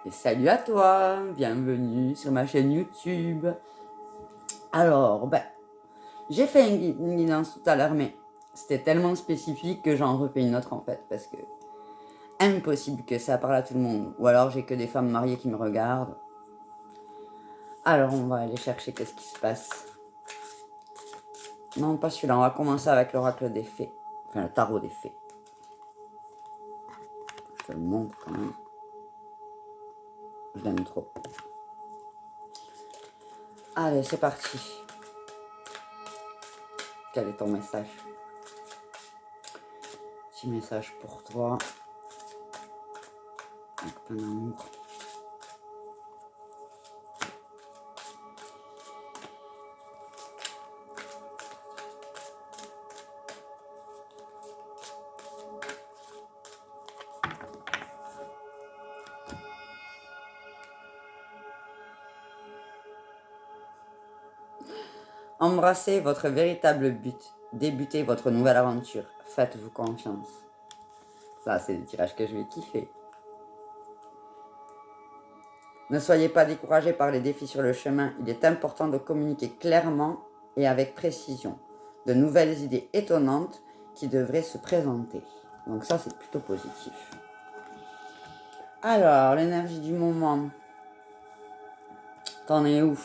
Et salut à toi, bienvenue sur ma chaîne YouTube. Alors, j'ai fait une guidance tout à l'heure, mais c'était tellement spécifique que j'en refais une autre en fait, parce que impossible que ça parle à tout le monde. Ou alors j'ai que des femmes mariées qui me regardent. Alors on va aller chercher qu'est-ce qui se passe. Non, pas celui-là, on va commencer avec l'oracle des fées. Enfin, le tarot des fées. Je te le montre quand même. Je l'aime trop. Allez, c'est parti. Quel est ton message? Petit message pour toi. Avec plein d'amour. Embrassez votre véritable but. Débutez votre nouvelle aventure. Faites-vous confiance. Ça, c'est le tirage que je vais kiffer. Ne soyez pas découragés par les défis sur le chemin. Il est important de communiquer clairement et avec précision. De nouvelles idées étonnantes qui devraient se présenter. Donc ça, c'est plutôt positif. Alors, l'énergie du moment. T'en es où?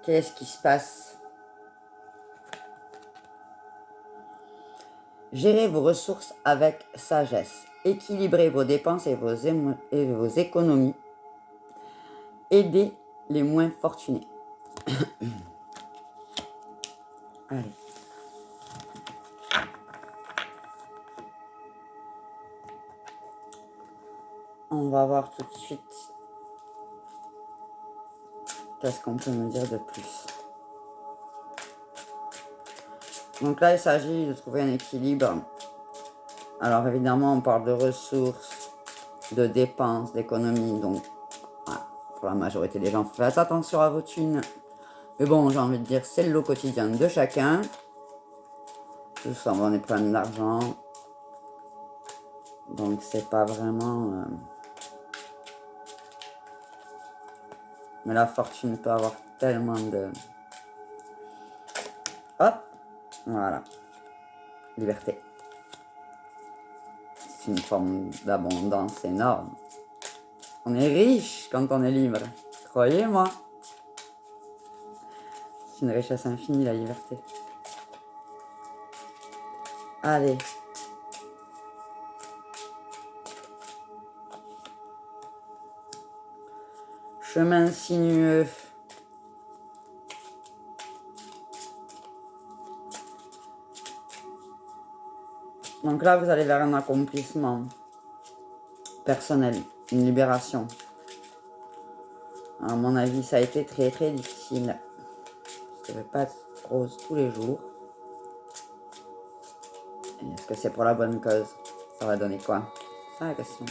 Qu'est-ce qui se passe? Gérez vos ressources avec sagesse. Équilibrez vos dépenses et vos économies. Aidez les moins fortunés. Allez. On va voir tout de suite qu'est-ce qu'on peut me dire de plus. Donc là, il s'agit de trouver un équilibre. Alors évidemment, on parle de ressources, de dépenses, d'économies. Donc, voilà, pour la majorité des gens, faites attention à vos thunes. Mais bon, j'ai envie de dire, c'est le lot quotidien de chacun. Tout ça, on est plein d'argent. Donc, c'est pas vraiment... Mais la fortune peut avoir tellement de... Hop, voilà. Liberté. C'est une forme d'abondance énorme. On est riche quand on est libre. Croyez-moi. C'est une richesse infinie, la liberté. Allez. Chemin sinueux. Donc là, vous allez vers un accomplissement personnel, une libération. À mon avis, ça a été très très difficile. Ça ne va pas être rose tous les jours. Est-ce que c'est pour la bonne cause? Ça va donner quoi? C'est ça la question.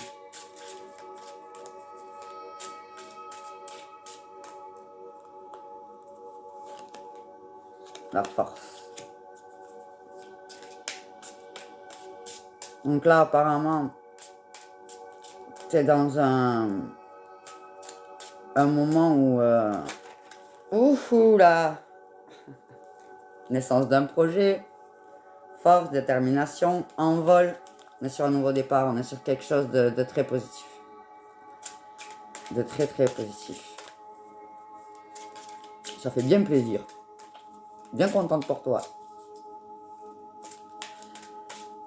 La force. Donc là, apparemment, c'est dans un moment où... ouf là. Naissance d'un projet, force, détermination, envol. On est sur un nouveau départ, on est sur quelque chose de très positif. De très très positif. Ça fait bien plaisir. Bien contente pour toi.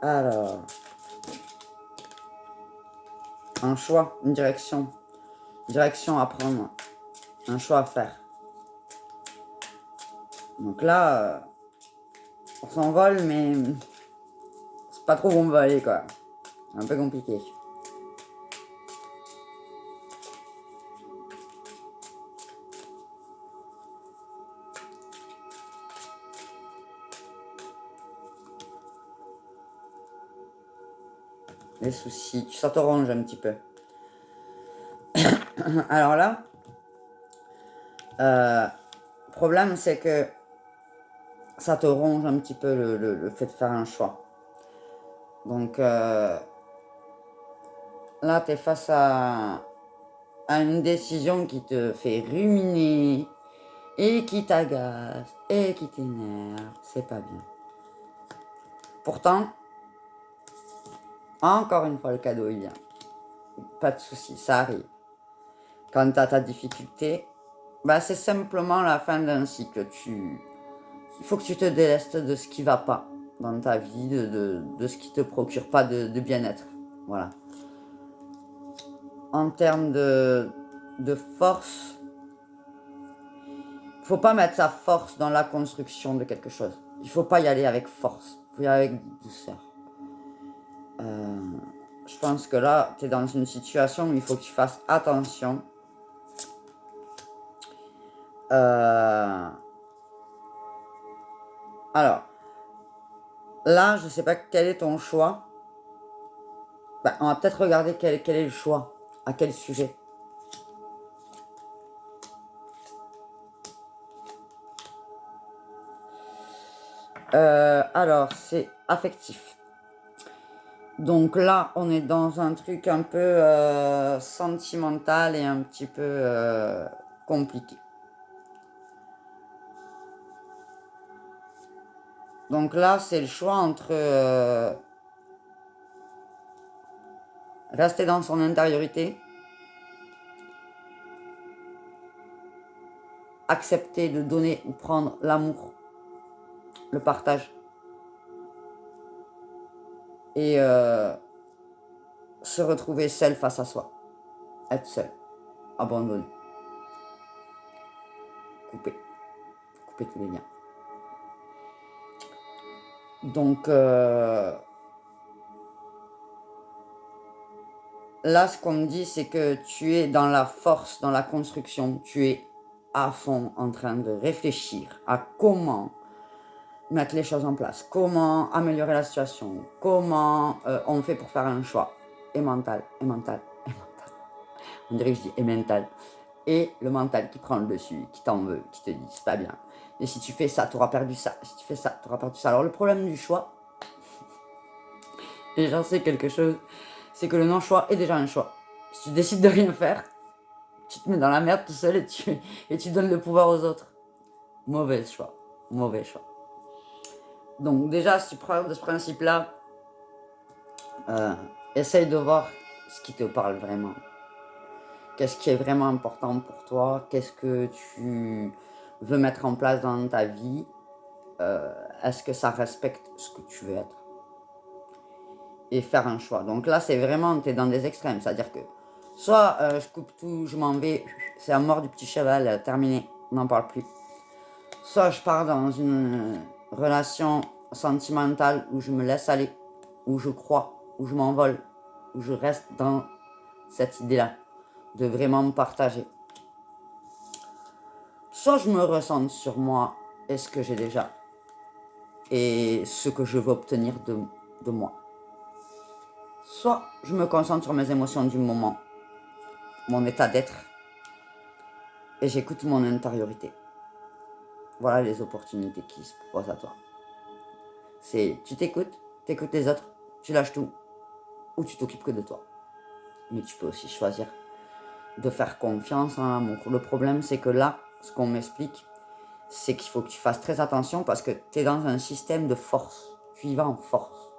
Alors, un choix, une direction à prendre, un choix à faire. Donc là, on s'envole, mais c'est pas trop où on va aller, quoi. C'est un peu compliqué. Les soucis, ça te ronge un petit peu. Alors là, le problème c'est que ça te ronge un petit peu le fait de faire un choix. Donc là, tu es face à à une décision qui te fait ruminer et qui t'agace et qui t'énerve, c'est pas bien. Pourtant, encore une fois, le cadeau il vient. Pas de souci, ça arrive. Quand tu as ta difficulté, bah, c'est simplement la fin d'un cycle. Il faut que tu te délestes de ce qui va pas dans ta vie, de ce qui te procure pas de bien-être. Voilà. En termes de force, il faut pas mettre sa force dans la construction de quelque chose. Il faut pas y aller avec force. Il faut y aller avec douceur. Je pense que là, tu es dans une situation où il faut que tu fasses attention. Alors, là, je sais pas quel est ton choix. Ben, on va peut-être regarder quel est le choix. À quel sujet. Alors, c'est affectif. Donc là, on est dans un truc un peu sentimental et un petit peu compliqué. Donc là, c'est le choix entre rester dans son intériorité, accepter de donner ou prendre l'amour, le partage, et se retrouver seul face à soi, être seul, abandonné, couper tous les liens. Donc là, ce qu'on me dit, c'est que tu es dans la force, dans la construction, tu es à fond en train de réfléchir à comment mettre les choses en place, comment améliorer la situation, comment on fait pour faire un choix, et mental. On dirait que je dis et mental. Et le mental qui prend le dessus, qui t'en veut, qui te dit c'est pas bien. Et si tu fais ça, tu auras perdu ça. Si tu fais ça, tu auras perdu ça. Alors le problème du choix, et j'en sais quelque chose, c'est que le non-choix est déjà un choix. Si tu décides de rien faire, tu te mets dans la merde tout seul et tu donnes le pouvoir aux autres. Mauvais choix. Donc déjà, si tu prends de ce principe-là, essaye de voir ce qui te parle vraiment. Qu'est-ce qui est vraiment important pour toi? Qu'est-ce que tu veux mettre en place dans ta vie? Est-ce que ça respecte ce que tu veux être? Et faire un choix. Donc là, c'est vraiment, tu es dans des extrêmes. C'est-à-dire que soit je coupe tout, je m'en vais, c'est la mort du petit cheval, terminé, on n'en parle plus. Soit je pars dans une relation sentimentale où je me laisse aller, où je crois, où je m'envole, où je reste dans cette idée-là, de vraiment me partager. Soit je me ressens sur moi et ce que j'ai déjà, et ce que je veux obtenir de moi. Soit je me concentre sur mes émotions du moment, mon état d'être, et j'écoute mon intériorité. Voilà les opportunités qui se proposent à toi. C'est tu t'écoutes les autres, tu lâches tout, ou tu t'occupes que de toi. Mais tu peux aussi choisir de faire confiance en l'amour. Le problème, c'est que là, ce qu'on m'explique, c'est qu'il faut que tu fasses très attention parce que tu es dans un système de force. Tu y vas en force.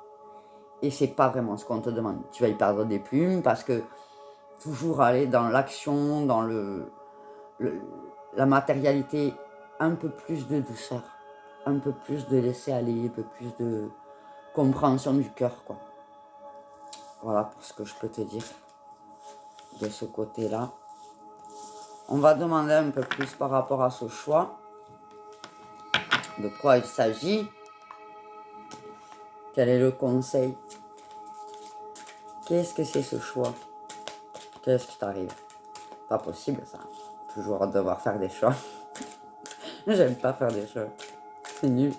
Et c'est pas vraiment ce qu'on te demande. Tu vas y perdre des plumes parce que toujours aller dans l'action, dans la matérialité, un peu plus de douceur, un peu plus de laisser aller, un peu plus de compréhension du cœur, quoi. Voilà pour ce que je peux te dire de ce côté-là. On va demander un peu plus par rapport à ce choix, de quoi il s'agit, quel est le conseil, qu'est-ce que c'est ce choix, qu'est-ce qui t'arrive. Pas possible ça, toujours devoir faire des choix. J'aime pas faire des choix, c'est nul.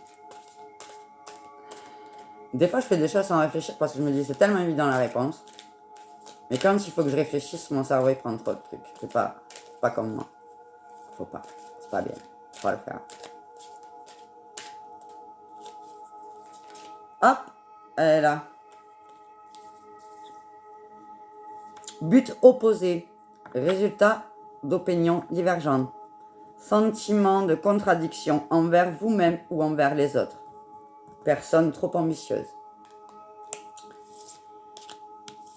Des fois je fais des choses sans réfléchir parce que je me dis c'est tellement évident la réponse. Mais quand il faut que je réfléchisse, mon cerveau il prend trop de trucs. C'est pas comme moi. Faut pas, c'est pas bien, faut pas le faire. Hop, elle est là. But opposé. résultat d'opinions divergentes. Sentiment de contradiction envers vous-même ou envers les autres. Personne trop ambitieuse.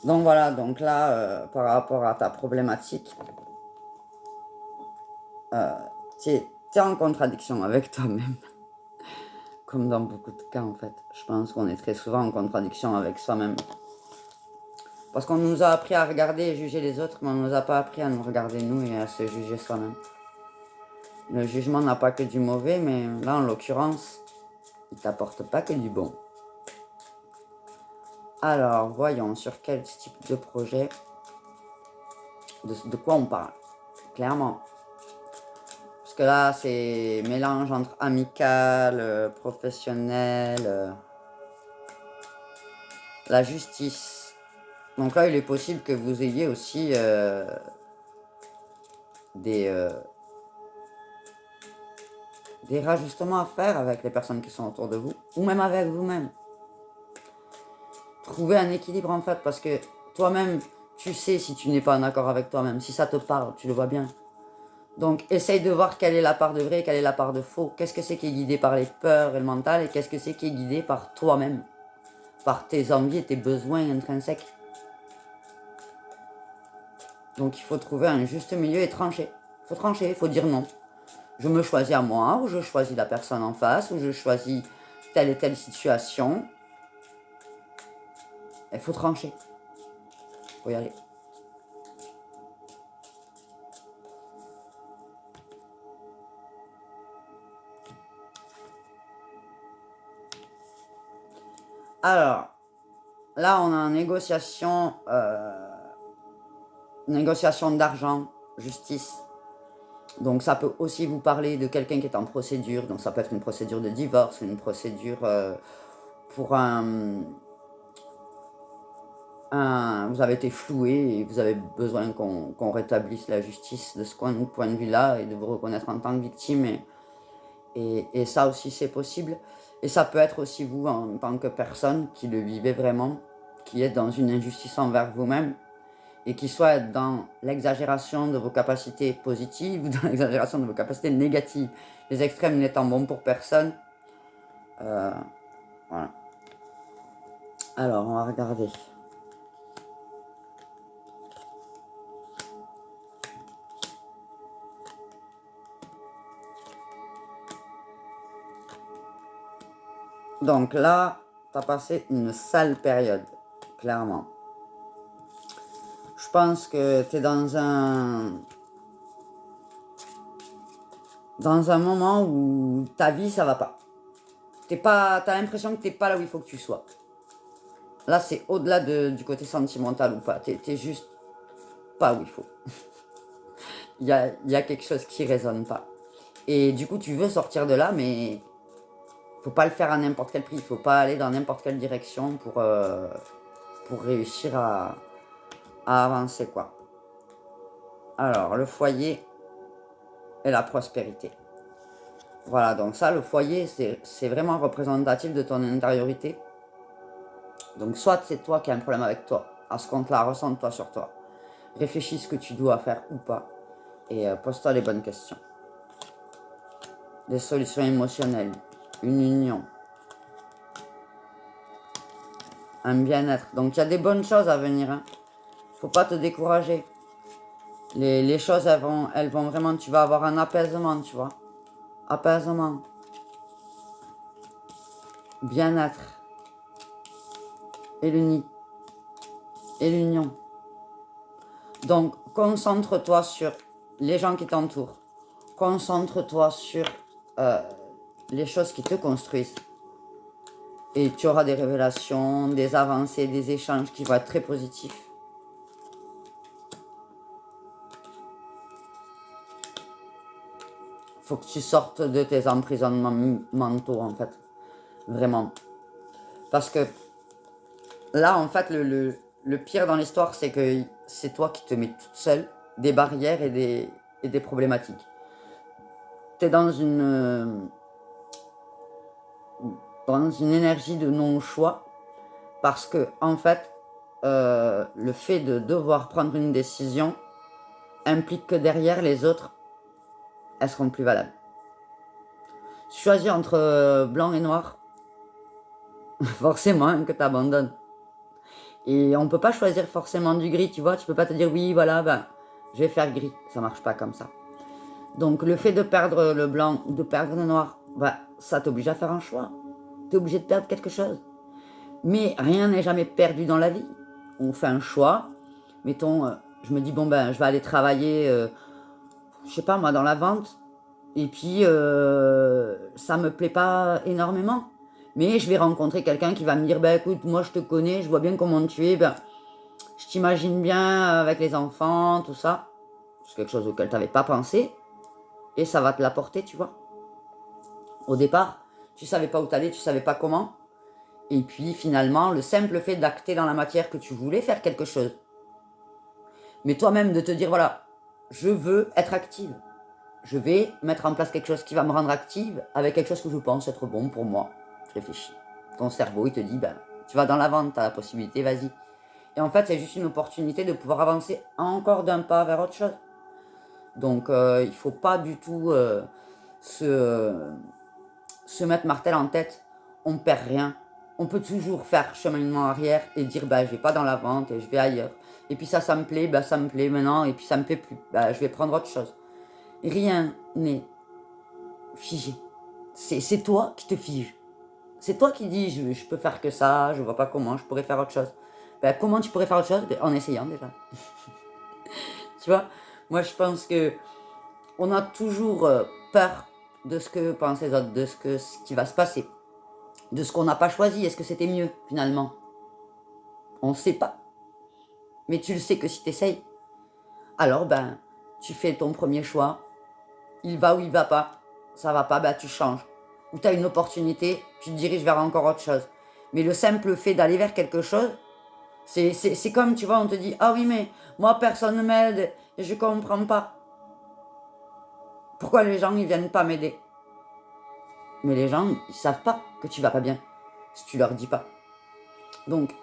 Donc voilà, donc là, par rapport à ta problématique, tu es en contradiction avec toi-même. Comme dans beaucoup de cas en fait. Je pense qu'on est très souvent en contradiction avec soi-même. Parce qu'on nous a appris à regarder et juger les autres, mais on ne nous a pas appris à nous regarder nous et à se juger soi-même. Le jugement n'a pas que du mauvais, mais là en l'occurrence, il t'apporte pas que du bon. Alors, voyons sur quel type de projet, de quoi on parle, clairement. Parce que là, c'est mélange entre amical, professionnel, la justice. Donc là, il est possible que vous ayez aussi des rajustements à faire avec les personnes qui sont autour de vous, ou même avec vous-même. Trouver un équilibre en fait, parce que toi-même, tu sais si tu n'es pas en accord avec toi-même, si ça te parle, tu le vois bien. Donc essaye de voir quelle est la part de vrai, quelle est la part de faux. Qu'est-ce que c'est qui est guidé par les peurs et le mental, et qu'est-ce que c'est qui est guidé par toi-même, par tes envies et tes besoins intrinsèques. Donc il faut trouver un juste milieu et trancher. Il faut trancher, il faut dire non. Je me choisis à moi, ou je choisis la personne en face, ou je choisis telle et telle situation. Il faut trancher. Il faut y aller. Alors, là on est en négociation d'argent, justice. Donc ça peut aussi vous parler de quelqu'un qui est en procédure. Donc ça peut être une procédure de divorce, une procédure pour vous avez été floué et vous avez besoin qu'on rétablisse la justice de ce point de vue-là et de vous reconnaître en tant que victime. Et ça aussi c'est possible. Et ça peut être aussi vous en tant que personne qui le vivez vraiment, qui êtes dans une injustice envers vous-même et qui soit dans l'exagération de vos capacités positives ou dans l'exagération de vos capacités négatives. Les extrêmes n'étant bons pour personne. Voilà. Alors, on va regarder. Donc là, tu as passé une sale période, clairement. Je pense que tu es dans un moment où ta vie, ça va pas. T'as l'impression que t'es pas là où il faut que tu sois. Là, c'est au-delà du côté sentimental ou pas. T'es juste pas où il faut. Il y a quelque chose qui résonne pas. Et du coup, tu veux sortir de là, mais faut pas le faire à n'importe quel prix. Il faut pas aller dans n'importe quelle direction pour réussir à avancer, quoi. Alors, le foyer et la prospérité. Voilà, donc ça, le foyer, c'est vraiment représentatif de ton intériorité. Donc, soit c'est toi qui as un problème avec toi. À ce compte-là, ressens-toi sur toi. Réfléchis ce que tu dois faire ou pas. Et pose-toi les bonnes questions. Des solutions émotionnelles. Une union. Un bien-être. Donc, il y a des bonnes choses à venir. Hein. Faut pas te décourager. Les choses, elles vont vraiment... Tu vas avoir un apaisement, tu vois. Apaisement. Bien-être. Et l'union. Donc, concentre-toi sur les gens qui t'entourent. Concentre-toi sur les choses qui te construisent. Et tu auras des révélations, des avancées, des échanges qui vont être très positifs. Faut que tu sortes de tes emprisonnements mentaux, en fait. Vraiment. Parce que là, en fait, le pire dans l'histoire, c'est que c'est toi qui te mets toute seule des barrières et des problématiques. Tu es dans une énergie de non-choix parce que, en fait, le fait de devoir prendre une décision implique que derrière, les autres, elles seront plus valables. Choisir entre blanc et noir, forcément que tu abandonnes. Et on ne peut pas choisir forcément du gris, tu vois. Tu peux pas te dire, oui, voilà, ben, je vais faire gris. Ça marche pas comme ça. Donc, le fait de perdre le blanc ou de perdre le noir, ben, ça t'oblige à faire un choix. Tu es obligé de perdre quelque chose. Mais rien n'est jamais perdu dans la vie. On fait un choix. Mettons, je me dis, bon, ben, je vais aller travailler, je sais pas moi, dans la vente. Et puis, ça me plaît pas énormément. Mais je vais rencontrer quelqu'un qui va me dire, ben écoute, moi je te connais, je vois bien comment tu es, ben, je t'imagine bien avec les enfants, tout ça. C'est quelque chose auquel tu n'avais pas pensé. Et ça va te l'apporter, tu vois. Au départ, tu savais pas où t'allais, tu savais pas comment. Et puis finalement, le simple fait d'acter dans la matière que tu voulais faire quelque chose. Mais toi-même de te dire, voilà, je veux être active. Je vais mettre en place quelque chose qui va me rendre active avec quelque chose que je pense être bon pour moi. Tu réfléchis. Ton cerveau, il te dit, ben, tu vas dans la vente, tu as la possibilité, vas-y. Et en fait, c'est juste une opportunité de pouvoir avancer encore d'un pas vers autre chose. Donc, il ne faut pas du tout se mettre martel en tête. On ne perd rien. On peut toujours faire cheminement arrière et dire, ben, je vais pas dans la vente et je vais ailleurs. Et puis ça me plaît, ben, ça me plaît maintenant. Et puis ça me plaît plus, ben, je vais prendre autre chose. Rien n'est figé. C'est toi qui te fige. C'est toi qui dis, je peux faire que ça, je vois pas comment, je pourrais faire autre chose. Ben, comment tu pourrais faire autre chose? Ben, en essayant déjà. Tu vois, moi je pense que on a toujours peur de ce que pensent les autres, de ce qui va se passer, de ce qu'on n'a pas choisi. Est-ce que c'était mieux finalement? On ne sait pas. Mais tu le sais que si tu essayes, alors ben, tu fais ton premier choix. Il va ou il va pas. Ça va pas, ben, tu changes. Ou tu as une opportunité, tu te diriges vers encore autre chose. Mais le simple fait d'aller vers quelque chose, c'est comme, tu vois, on te dit, ah oui, mais moi, personne ne m'aide et je comprends pas. Pourquoi les gens, ils viennent pas m'aider? Mais les gens, ils savent pas que tu vas pas bien, si tu leur dis pas. Donc,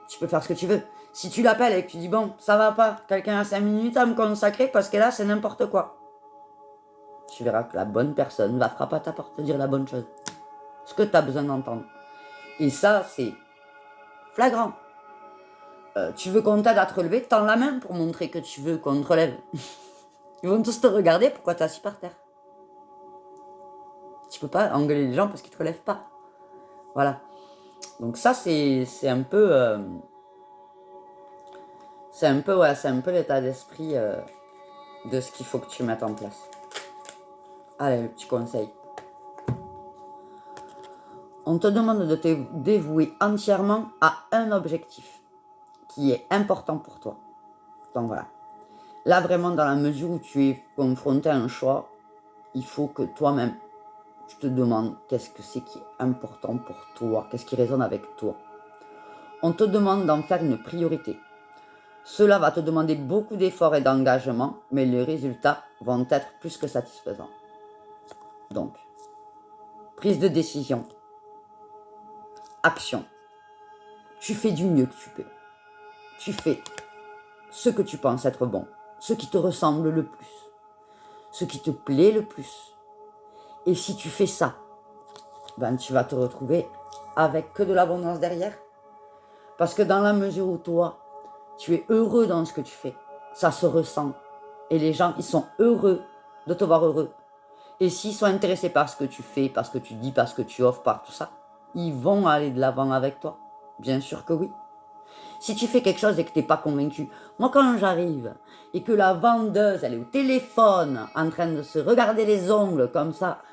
tu peux faire ce que tu veux. Si tu l'appelles et que tu dis, bon, ça va pas, quelqu'un a 5 minutes à me consacrer parce que là, c'est n'importe quoi. Tu verras que la bonne personne va frapper à ta porte, te dire la bonne chose. Ce que tu as besoin d'entendre. Et ça, c'est flagrant. Tu veux qu'on t'aide à te relever, tends la main pour montrer que tu veux qu'on te relève. Ils vont tous te regarder, pourquoi tu es assis par terre? Tu peux pas engueuler les gens parce qu'ils te relèvent pas. Voilà. Donc ça, c'est un peu... c'est un peu l'état d'esprit de ce qu'il faut que tu mettes en place. Allez, le petit conseil. On te demande de te dévouer entièrement à un objectif qui est important pour toi. Donc voilà. Là, vraiment, dans la mesure où tu es confronté à un choix, il faut que toi-même, tu te demandes qu'est-ce que c'est qui est important pour toi, qu'est-ce qui résonne avec toi. On te demande d'en faire une priorité. Cela va te demander beaucoup d'efforts et d'engagement, mais les résultats vont être plus que satisfaisants. Donc, prise de décision, action. Tu fais du mieux que tu peux. Tu fais ce que tu penses être bon, ce qui te ressemble le plus, ce qui te plaît le plus. Et si tu fais ça, ben tu vas te retrouver avec que de l'abondance derrière. Parce que dans la mesure où toi, tu es heureux dans ce que tu fais, ça se ressent. Et les gens, ils sont heureux de te voir heureux. Et s'ils sont intéressés par ce que tu fais, par ce que tu dis, par ce que tu offres, par tout ça, ils vont aller de l'avant avec toi. Bien sûr que oui. Si tu fais quelque chose et que tu n'es pas convaincu, moi quand j'arrive et que la vendeuse, elle est au téléphone en train de se regarder les ongles comme ça,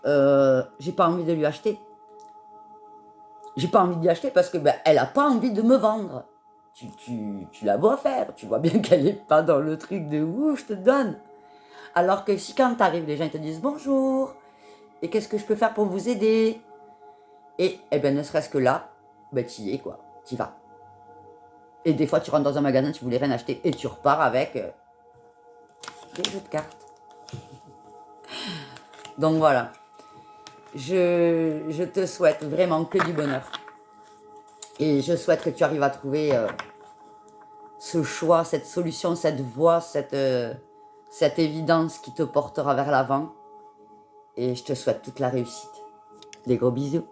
j'ai pas envie de lui acheter. J'ai pas envie de lui acheter parce que ben, elle a pas envie de me vendre. Tu la vois faire, tu vois bien qu'elle est pas dans le truc de ouh, je te donne. Alors que si quand t'arrives, les gens ils te disent bonjour, et qu'est-ce que je peux faire pour vous aider? Et eh ben ne serait-ce que là, ben t'y es quoi, t'y vas. Et des fois tu rentres dans un magasin, tu voulais rien acheter, et tu repars avec des jeux de cartes. Donc voilà. Je te souhaite vraiment que du bonheur. Et je souhaite que tu arrives à trouver ce choix, cette solution, cette voie, cette évidence qui te portera vers l'avant. Et je te souhaite toute la réussite. Des gros bisous.